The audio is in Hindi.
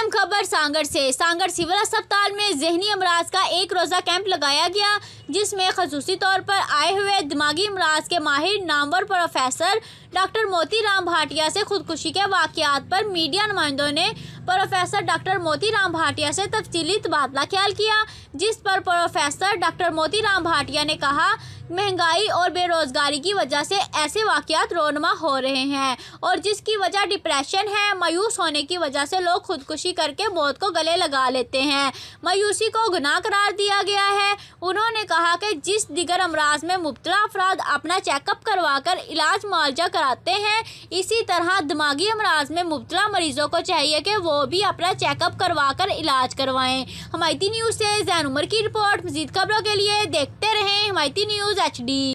अहम खबर सांगड़ से। सांगड़ सिविल अस्पताल में ज़हनी अमराज का एक रोज़ा कैंप लगाया गया, जिसमें खसूसी तौर पर आए हुए दिमागी अमराज के माहिर नामवर प्रोफेसर डॉक्टर मोतीराम भाटिया से खुदकुशी के वाक़यात पर मीडिया नुमाइंदों ने प्रोफेसर डॉक्टर मोतीराम भाटिया से तफसीली तबादला ख्याल किया, जिस पर प्रोफेसर डॉक्टर मोतीराम भाटिया ने कहा, महंगाई और बेरोजगारी की वजह से ऐसे वाक़यात रोनमा हो रहे हैं और जिसकी वजह डिप्रेशन है। मायूस होने की वजह से लोग खुदकुशी करके मौत को गले लगा लेते हैं। मायूसी को गुनाह करार दिया गया है। उन्होंने कहा कि जिस दिगर अमराज में मुब्तला अफराद अपना चेकअप करवा कर इलाज मुआवजा कराते हैं, इसी तरह दिमागी अमराज में मुब्तला मरीजों को चाहिए कि वो भी अपना चेकअप करवा कर इलाज करवाएं। हिमायती न्यूज़ से जैन उमर की रिपोर्ट। मज़ीद खबरों के लिए देखते रहें हिमायती न्यूज़ HD।